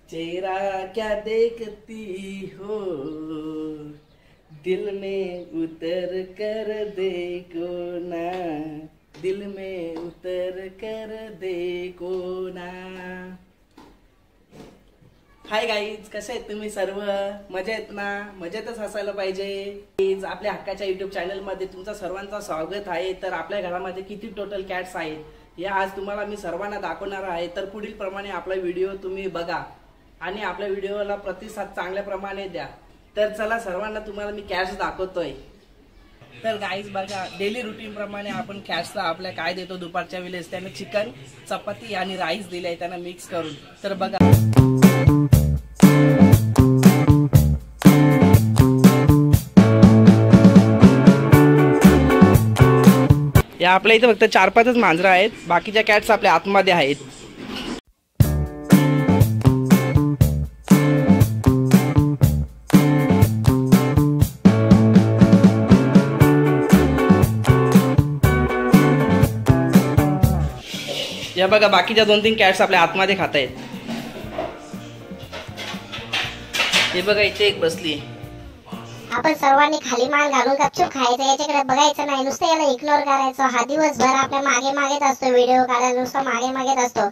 चेहरा क्या देखती हो, दिल में उतर कर देखो ना, दिल में उतर कर देखो ना। हाय गाईज, कसे आहेत तुम्ही सर्व? मजेत ना? मजेतच असायला पाहिजे। आपल्या हक्काच्या युट्यूब चॅनल मध्ये तुमचं सर्वांचं स्वागत आहे। तर आपल्या घरामध्ये किती टोटल कॅट्स आहेत या आज तुम्हाला मी सर्वांना दाखवणार आहे। तर पुढील प्रमाणे आपला व्हिडिओ तुम्ही बघा आणि आपल्या व्हिडिओला प्रतिसाद चांगल्या प्रमाणे द्या। तर चला सर्वांना तुम्हाला मी कॅट्स दाखवतोय। तर गाईज बघा, डेली रुटीन प्रमाणे आपण कॅट्सला आपल्या काय देतो, दुपारच्या वेळेस त्याने चिकन, चपाती आणि राईस दिले त्यांना मिक्स करून। तर बघा या आपल्या इथे फक्त 4-5च मांजरा आहेत, बाकीच्या कॅट्स आपल्या आतमध्ये आहेत। या बघा बाकीच्या 2-3 कॅट्स आपल्या आतमध्ये खात आहेत। हे बघा इथे एक बसली। आपण सर्वांनी खाली मान घालून गपचूप खायचं, याच्याकडे बघायचं नाही, नुसतं याला इग्नोर करायचं। हा दिवसभर आपल्या मागे मागेच असतो, व्हिडिओ काढायला नुसतं मागे मागेच असतो,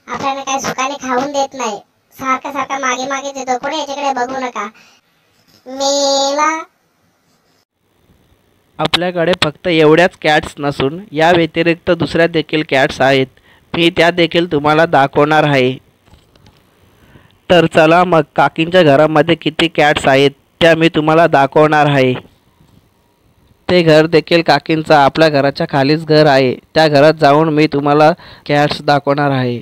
आपल्याला काही सुखाने खाऊन देत नाही, सारखा सारखा मागे मागेच येतो। कोणी याच्याकडे बघू नका मेला। आपल्याकडे फक्त एवढ्याच कॅट्स नसून या व्यतिरिक्त दुसऱ्या देखील कॅट्स आहेत, मी त्या देखील तुम्हाला दाखवणार आहे। तर चला मग काकींच्या घरामध्ये किती कॅट्स आहेत त्या मी तुम्हाला दाखवणार आहे। ते घर देखील काकींचं आपल्या घराच्या खालीच घर आहे, त्या घरात जाऊन मी तुम्हाला कॅट्स दाखवणार आहे।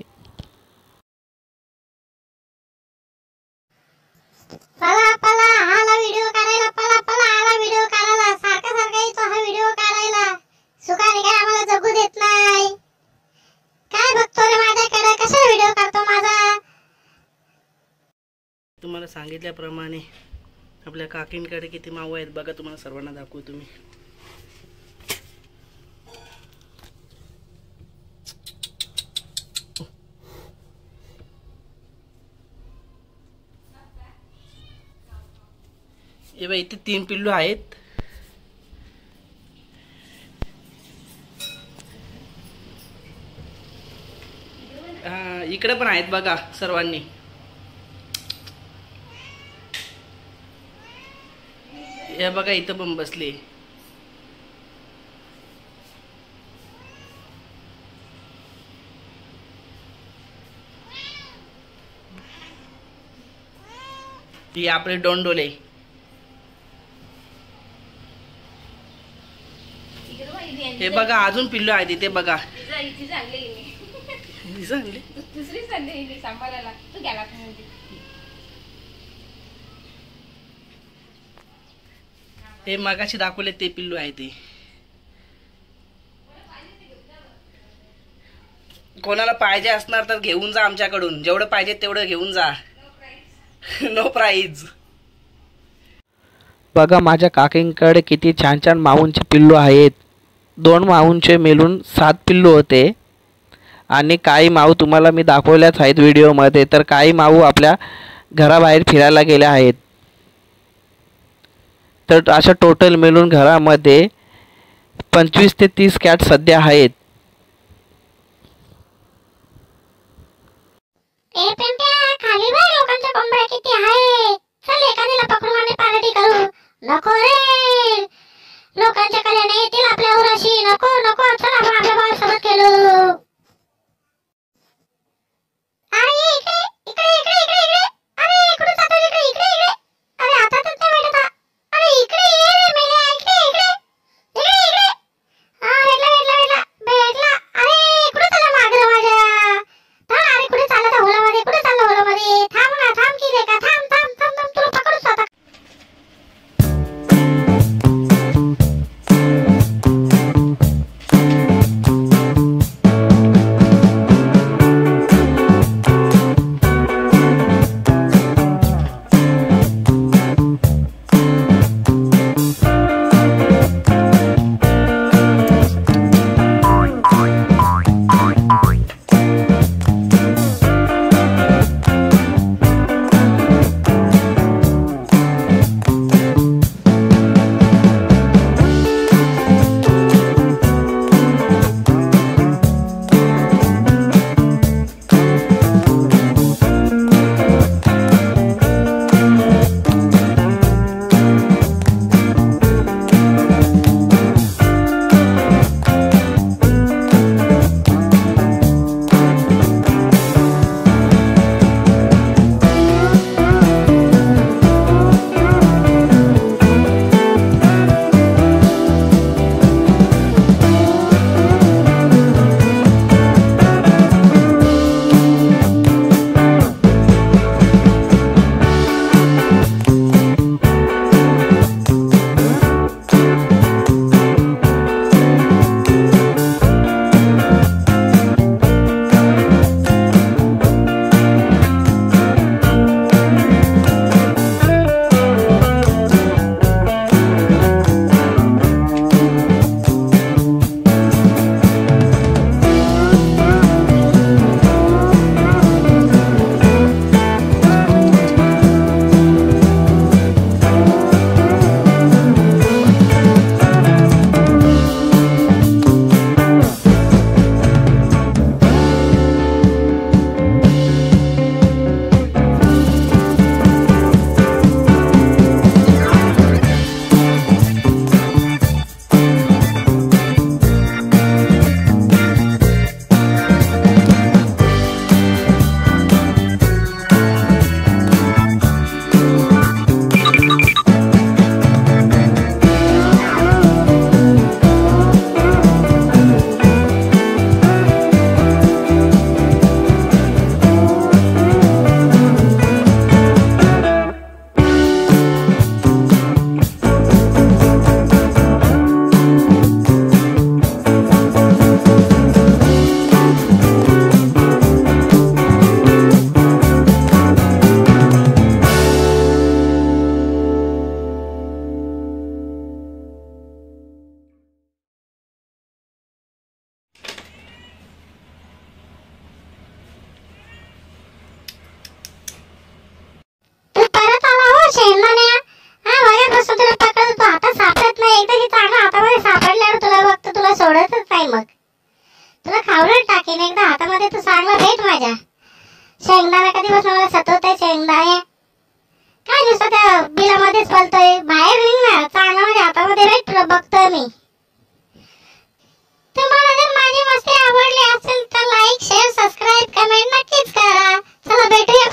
पला पला आला व्हिडिओ काढायला, पला पला आला व्हिडिओ काढायला, सारखा सारखा येतो हा व्हिडिओ काढायला, सुखाने काय आम्हाला जगू देत नाही। काय बघतो रे माझ्याकडे, कशाला व्हिडिओ काढतो माझा? तुम्हाला सांगितल्याप्रमाणे आपल्या काकींकडे किती माऊ आहेत बघा, तुम्हाला सर्वांना दाखवू तुम्ही। हे बघा इथे 3 पिल्लू आहेत। इकडे पण आहेत बघा सर्वांनी। या बघा इथं पण बसली। ही आपले डोंडोले। हे बघा अजून पिल्लू आहेत इथे बघा। हे मगाशी दाखवले ते पिल्लू आहे ते। कोणाला पाहिजे असणार तर घेऊन जा आमच्याकडून, जेवढं पाहिजे तेवढं घेऊन जा, नो प्राइज। बघा माझ्या काकींकडे किती छान छान माऊंचे पिल्लू आहेत। 2 माऊंचे मिळून 7 पिल्लू होते आणि काही माऊ तुम्हाला मी दाखवल्याच आहेत व्हिडिओमध्ये। तर काही माऊ आपल्या घराबाहेर फिरायला गेल्या आहेत। तर अशा टोटल मिळून घरामध्ये 25 ते 30 कॅट सध्या आहेत। ए पिंट्या, खाली बघ लोकांच्या कोंबड्या किती आहेत, चल एखाद्याला पकडून आणि पार्टी करू। नको रे, लोकांच्या कल्याण येतील आपल्या उराशी, नको नको, चल आपण आपल्या भावासोबत खेळू। अरे इकडे इकडे इकडे इकडे इकडे, अरे कुठे जातो, इकडे इकडे इकडे, अरे आता तर नाही भेटत, अरे इकडे ये रे मेल्या, इकडे इकडे इकडे इकडे, हा भेटला भेटला भेटला भेटला। अरे कुठे चालला मागं माझ्या, अरे कुठे चालला त्या हुलामध्ये, कुठे चालला? आहेत माझ्या. शेंगदाणा कधीपासून मला सतवतंय शेंगदाणे. काय नुसतं त्या बिलामध्येच पलतोय. बाहेर निघ ना, चांगला माझ्या हातामध्ये भेट बघतोय मी. तुम्हाला जर माझी मस्ती आवडली असेल तर लाईक शेअर सबस्क्राईब कमेंट नक्कीच करा. चला भेटूया